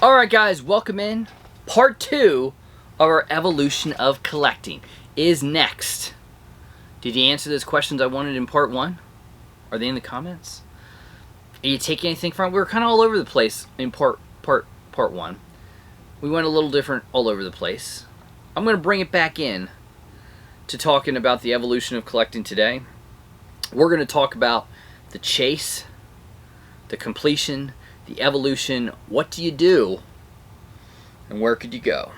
Alright guys, welcome in. Part 2 of our evolution of collecting is next. Did you answer those questions I wanted in part 1? Are they in the comments? Are you taking anything from it? We were kind of all over the place in part 1. We went a little different all over the place. I'm going to bring it back in to talking about the evolution of collecting today. We're going to talk about the chase, the completion, the evolution, what do you do, and where could you go?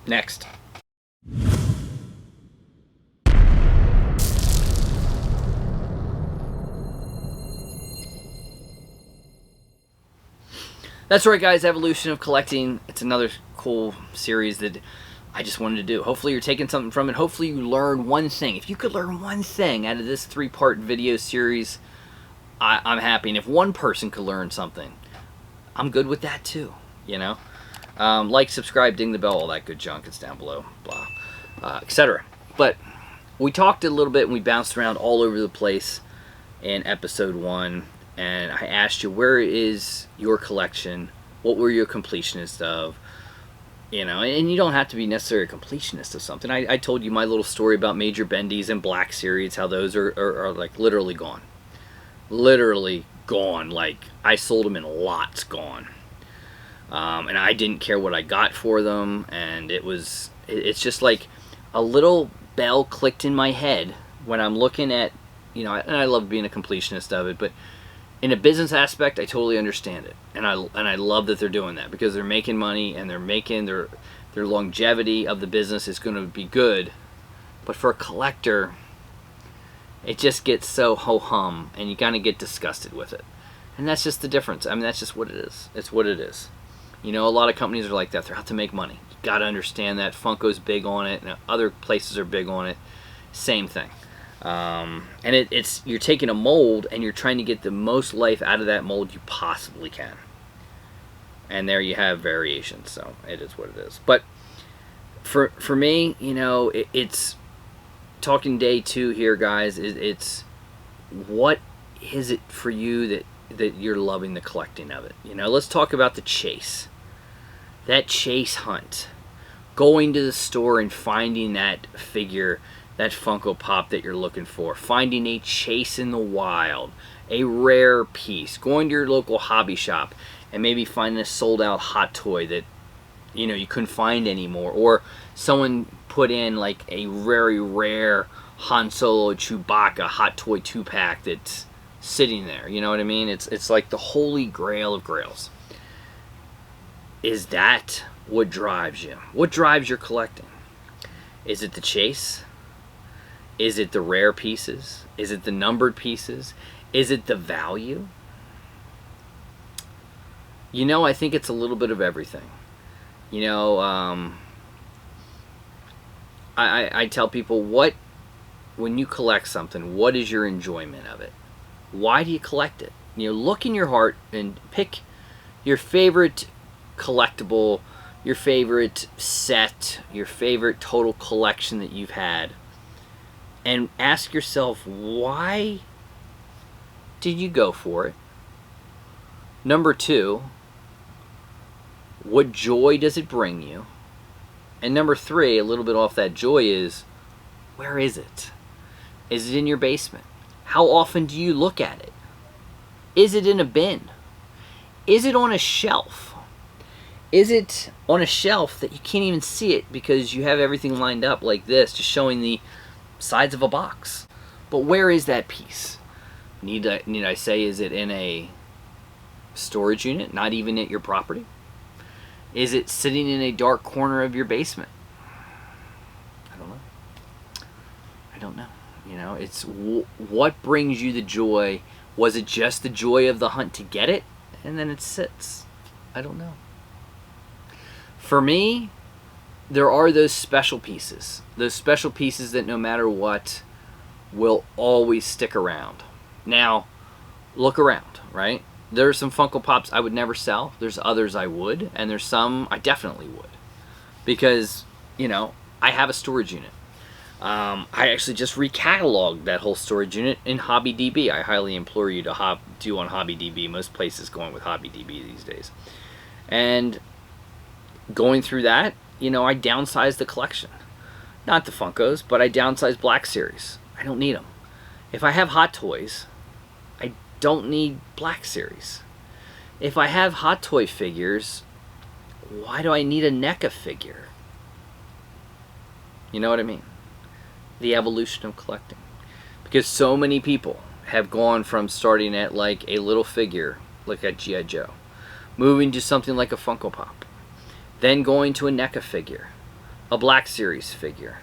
Next. That's right guys, evolution of collecting. It's another cool series that I just wanted to do. Hopefully you're taking something from it. Hopefully you learn one thing. If you could learn one thing out of this 3-part video series, I'm happy. And if one person could learn something, I'm good with that too, you know. Like, subscribe, ding the bell, all that good junk. It's down below, blah, etc. But we talked a little bit and we bounced around all over the place in episode 1. And I asked you, where is your collection? What were you a completionist of? You know, and you don't have to be necessarily a completionist of something. I told you my little story about Major Bendy's and Black Series, how those are like literally gone. Literally gone. Like, I sold them in lots, gone. And I didn't care what I got for them. And it's just like a little bell clicked in my head when I'm looking at, you know, and I love being a completionist of it, but in a business aspect, I totally understand it, and I love that they're doing that because they're making money and they're making their longevity of the business is going to be good. But for a collector, it just gets so ho-hum, and you kind of get disgusted with it, and that's just the difference. I mean, that's just what it is. It's what it is. You know, a lot of companies are like that. They're out to make money. You got to understand that. Funko's big on it, and other places are big on it. Same thing. And it's you're taking a mold and you're trying to get the most life out of that mold you possibly can, and there you have variations. So it is what it is. But for me, you know, it's talking day 2 here, guys. It's what is it for you that you're loving the collecting of it? You know, let's talk about the chase, that chase hunt, going to the store and finding that figure, that Funko Pop that you're looking for, finding a chase in the wild, a rare piece, going to your local hobby shop and maybe finding a sold out hot toy that, you know, you couldn't find anymore, or someone put in like a very rare Han Solo Chewbacca hot toy 2-pack that's sitting there. You know what I mean? It's like the holy grail of grails. Is that what drives you? What drives your collecting? Is it the chase? Is it the rare pieces? Is it the numbered pieces? Is it the value? You know, I think it's a little bit of everything. You know, I tell people, when you collect something, what is your enjoyment of it? Why do you collect it? You know, look in your heart and pick your favorite collectible, your favorite set, your favorite total collection that you've had, and ask yourself, why did you go for it? Number 2, what joy does it bring you? And number 3, a little bit off that joy, is where is it? Is it in your basement? How often do you look at it? Is it in a bin? Is it on a shelf? Is it on a shelf that you can't even see it because you have everything lined up like this, just showing the sides of a box? But where is that piece? Need I say, is it in a storage unit, not even at your property? Is it sitting in a dark corner of your basement? I don't know. I don't know. You know, it's what brings you the joy. Was it just the joy of the hunt to get it, and then it sits? I don't know. For me, there are those special pieces that no matter what will always stick around. Now, look around, right? There are some Funko Pops I would never sell. There's others I would, and there's some I definitely would, because, you know, I have a storage unit. I actually just recataloged that whole storage unit in HobbyDB. I highly implore you to do on HobbyDB. Most places going with HobbyDB these days. And going through that, you know, I downsized the collection. Not the Funkos, but I downsized Black Series. I don't need them. If I have Hot Toys, I don't need Black Series. If I have Hot Toy figures, why do I need a NECA figure? You know what I mean? The evolution of collecting. Because so many people have gone from starting at like a little figure, like a G.I. Joe, moving to something like a Funko Pop, then going to a NECA figure, a Black Series figure.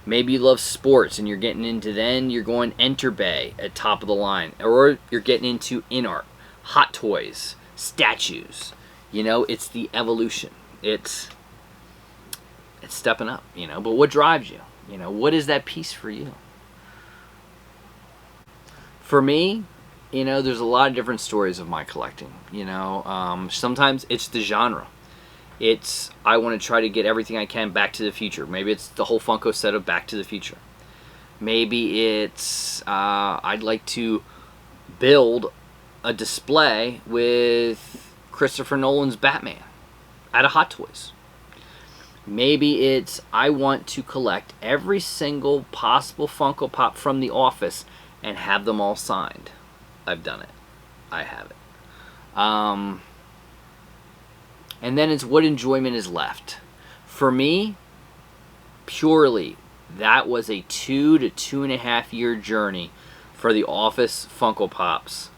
Maybe you love sports and you're getting into, then you're going Enter Bay at top of the line, or you're getting into in-art, Hot Toys, statues. You know, it's the evolution. It's stepping up, you know. But what drives you? You know, what is that piece for you? For me, you know, there's a lot of different stories of my collecting. You know, sometimes it's the genre. It's, I want to try to get everything I can Back to the Future. Maybe it's the whole Funko set of Back to the Future. Maybe it's, I'd like to build a display with Christopher Nolan's Batman out of Hot Toys. Maybe it's, I want to collect every single possible Funko Pop from The Office and have them all signed. I've done it. I have it. And then it's what enjoyment is left. For me, purely, that was a 2 to 2.5 year journey for The Office Funko Pops.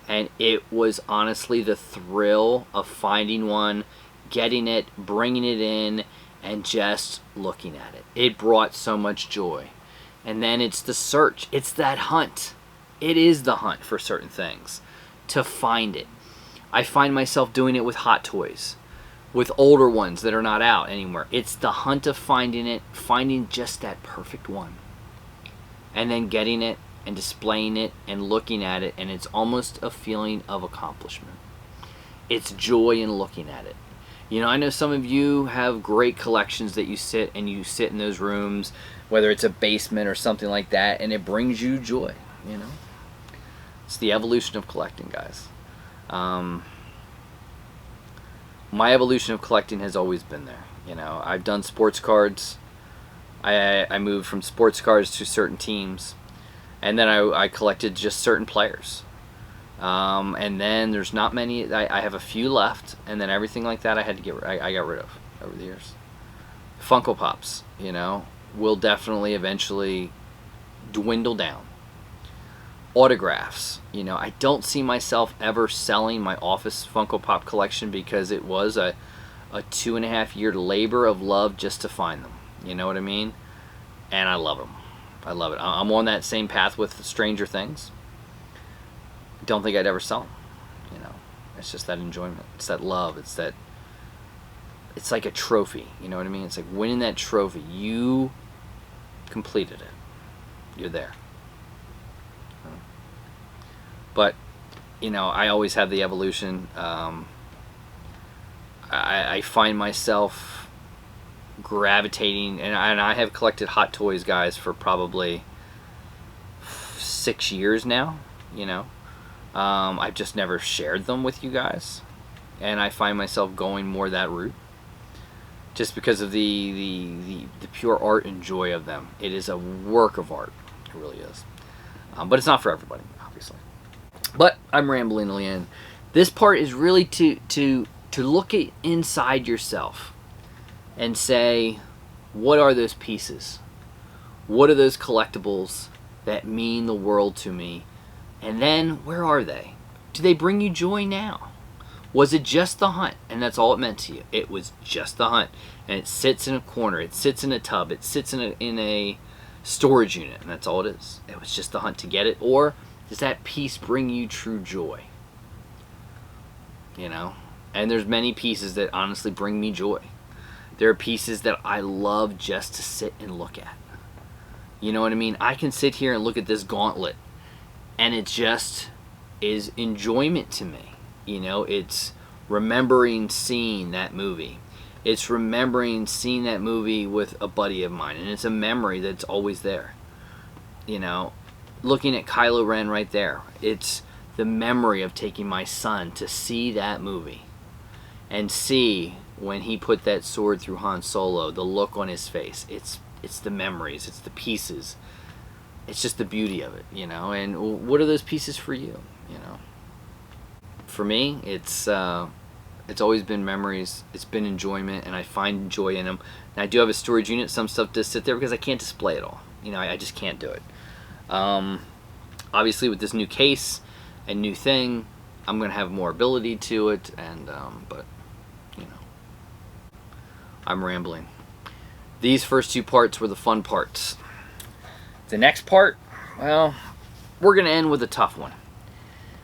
And it was honestly the thrill of finding one, getting it, bringing it in, and just looking at it. It brought so much joy. And then it's the search. It's that hunt. It is the hunt for certain things. To find it. I find myself doing it with Hot Toys. With older ones that are not out anymore. It's the hunt of finding it. Finding just that perfect one. And then getting it and displaying it and looking at it. And it's almost a feeling of accomplishment. It's joy in looking at it. You know, I know some of you have great collections that you sit in those rooms, whether it's a basement or something like that, and it brings you joy, you know. It's the evolution of collecting, guys. My evolution of collecting has always been there. You know, I've done sports cards. I moved from sports cards to certain teams, and then I collected just certain players. And then there's not many. I have a few left, and then everything like that I had to get. I got rid of over the years. Funko Pops, you know, will definitely eventually dwindle down. Autographs, you know, I don't see myself ever selling my Office Funko Pop collection because it was a 2.5 year labor of love just to find them. You know what I mean? And I love them. I love it. I'm on that same path with Stranger Things. Don't think I'd ever sell them. You know, it's just that enjoyment. It's that love. It's that. It's like a trophy. You know what I mean? It's like winning that trophy. You completed it. You're there. But, you know, I always have the evolution. I find myself gravitating, and I have collected Hot Toys, guys, for probably 6 years now. You know. I've just never shared them with you guys, and I find myself going more that route just because of the pure art and joy of them. It is a work of art. It really is. But it's not for everybody, obviously. But I'm rambling in. This part is really to look at inside yourself and say, what are those pieces? What are those collectibles that mean the world to me? And then, where are they? Do they bring you joy now? Was it just the hunt, and that's all it meant to you? It was just the hunt, and it sits in a corner, it sits in a tub, it sits in a storage unit, and that's all it is. It was just the hunt to get it, or does that piece bring you true joy? You know? And there's many pieces that honestly bring me joy. There are pieces that I love just to sit and look at. You know what I mean? I can sit here and look at this gauntlet, and it just is enjoyment to me. You know, it's remembering seeing that movie. It's remembering seeing that movie with a buddy of mine, and it's a memory that's always there. You know, looking at Kylo Ren right there, it's the memory of taking my son to see that movie and see when he put that sword through Han Solo, the look on his face. It's the memories, it's the pieces. It's just the beauty of it, you know. And what are those pieces for you, you know? For me, it's always been memories. It's been enjoyment, and I find joy in them. And I do have a storage unit. Some stuff does sit there because I can't display it all. You know, I just can't do it. Obviously, with this new case and new thing, I'm gonna have more ability to it. And but you know, I'm rambling. These first two parts were the fun parts. The next part, well, we're gonna end with a tough one.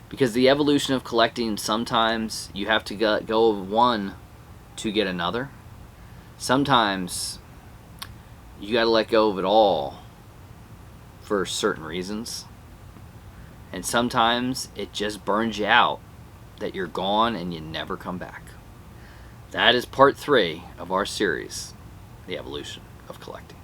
Because the evolution of collecting, sometimes you have to go of one to get another. Sometimes you got to let go of it all for certain reasons. And sometimes it just burns you out that you're gone and you never come back. That is part 3 of our series, The Evolution of Collecting.